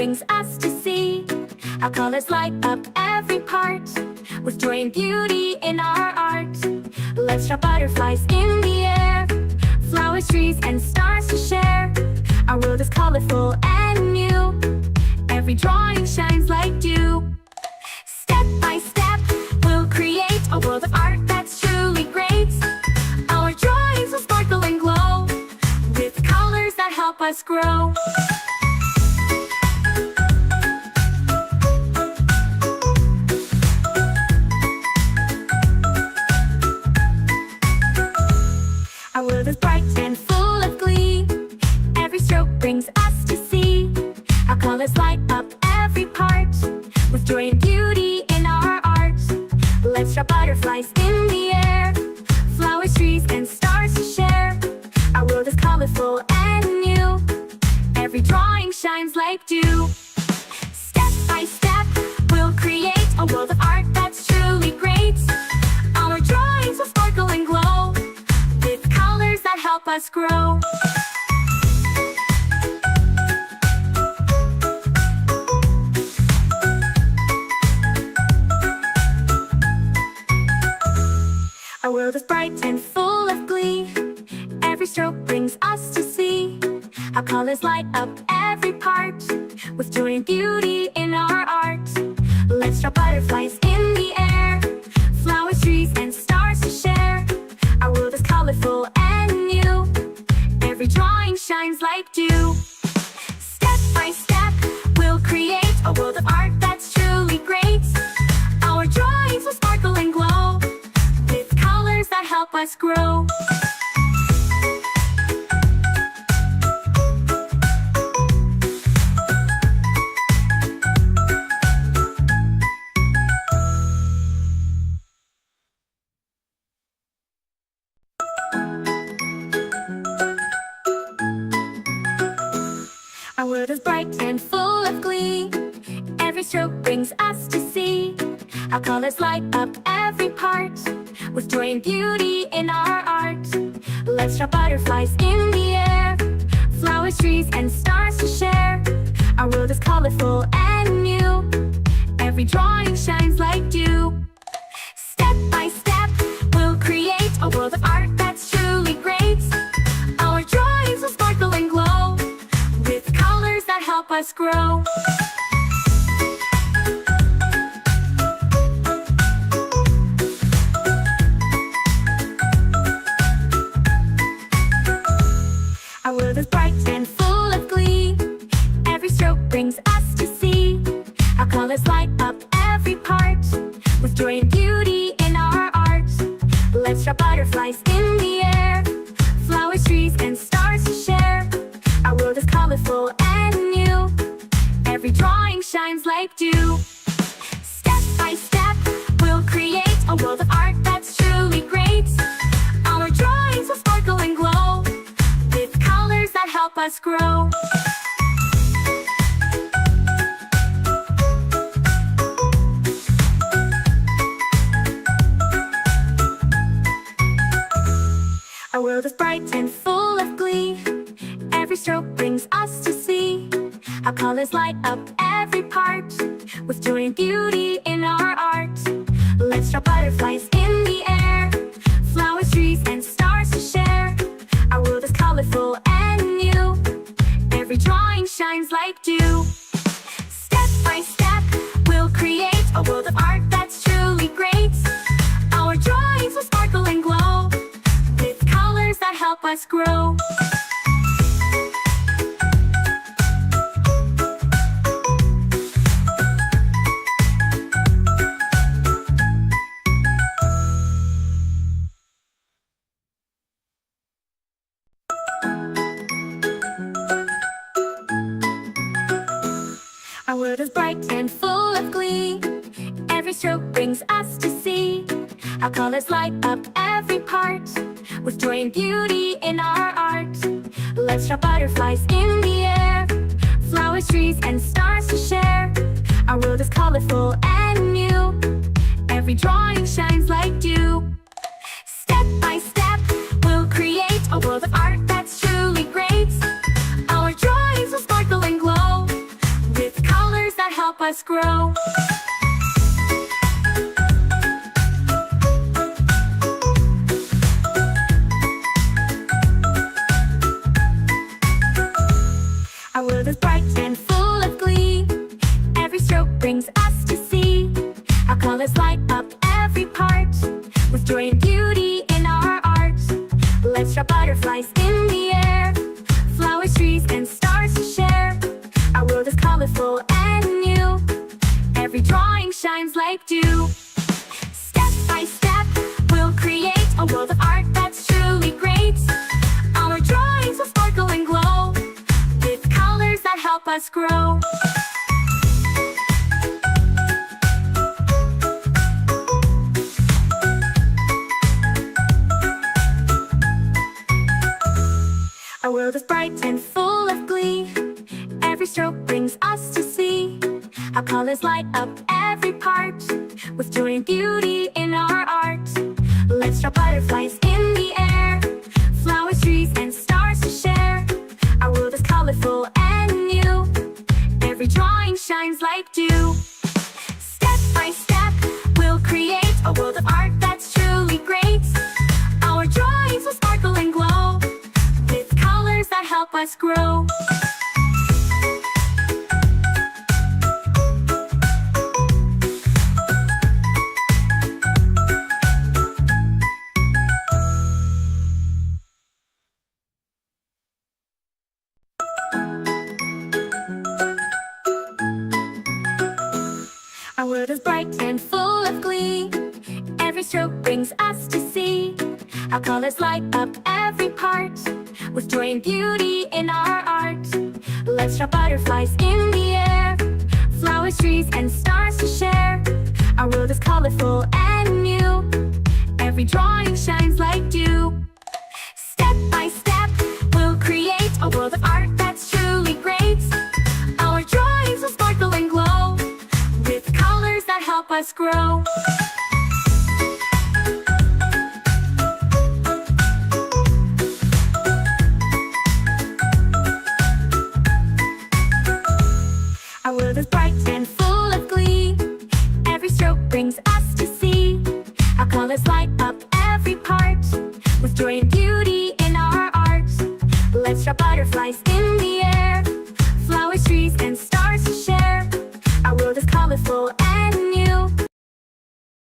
brings us to see how colors light up every part, with joy and beauty in our art. Let's draw butterflies in the air, flowers, trees, and stars to share. Our world is colorful and new, every drawing shines like dew. Step by step, we'll create a world of art that's truly great. Our drawings will sparkle and glow, with colors that help us grow. Our world is bright and full of glee, every stroke brings us to see how colors light up every part, with joy and beauty in our art. Let's draw butterflies in the air, flowers, trees, and stars to share. Our world is colorful and new, every drawing shines like dew. Step by step, we'll create a world of art that's truly great. Our drawings will sparkle and glow, with colors that help us grow. Our world is bright and full of glee, every stroke brings us to see how colors light up every part, with joy and beauty in our art. Let's draw butterflies in the air, flowers, trees, and stars to share. Our world is colorful and new, every drawing shines like dew. Step by step, we'll create a world of art that's truly great. Our drawings will sparkle and glow, with colors that help us grow. Our world is bright and full of glee, every stroke brings us to see how colors light up every part, with joy and beauty in our art. Let's draw butterflies in the air, flowers, trees, and stars to share. Our world is colorful and new, every drawing shines like dew. Step by step, we'll create a world of art that's truly great. Our drawings will sparkle and glow, with colors that help us grow. Our world is bright and full of glee, every stroke brings us to see how colors light up every part, with joy and beauty in our art. Let's draw butterflies in the air, flowers, trees, and stars to share. Our world is colorful and new, every drawing shines like dew. Step by step, we'll create a world of art that's truly great. Our drawings will sparkle and glow, with colors that help us grow. Our world is bright and full of glee, every stroke brings us to see how colors light up every part, with joy and beauty in our art. Let's draw butterflies in the air, flowers, trees, and stars to share. Our world is colorful and new, every drawing shines like dew. Step by step, we'll create a world of art that's truly great. Our drawings will sparkle and glow, with colors that help us grow. Our world is bright and full of glee, every stroke brings us to see how colors light up every part, with joy and beauty in our art. Let's draw butterflies in the air, flowers, trees, and stars to share. Our world is colorful and new, every drawing shines like dew. Step by step, we'll create a world of art that's truly great. Our drawings will sparkle and glow, with help us grow. Our world is bright and full of glee. Every stroke brings us to see. Our colors light up every part, with joy and beauty in our art. Let's draw butterflies in the air, flowers, trees, and stars to share. Our world is colorful and new. Every drawing shines like dew. Step by step, we'll create a world of art that's truly great. Our drawings will sparkle and glow, with colors that help us grow. Our world is bright and full of glee. Every stroke brings us to see. Our colors light up every part, with joy and beauty in our art. Let's draw butterflies in the air, flowers, trees, and stars to share. Our world is colorful and new. Every drawing shines like dew. Step by step, we'll create a world of art that's truly great. Our drawings will sparkle and glow, with colors that help us grow. Our world is bright and full of glee. Every stroke brings us to see. Our colors light up every part, with joy and beauty in our art. Let's draw butterflies in the air, flowers, trees, and stars to share. Our world is colorful and new. Every drawing shines like dew. Step by step, we'll create a world of art that's truly great. Our drawings will sparkle and glow, with colors that help us grow. Our world is bright and full of glee. Every stroke brings us to see. Our colors light up every part, with joy and beauty in our art. Let's draw butterflies in the air, flowers, trees, and stars to share. Our world is colorful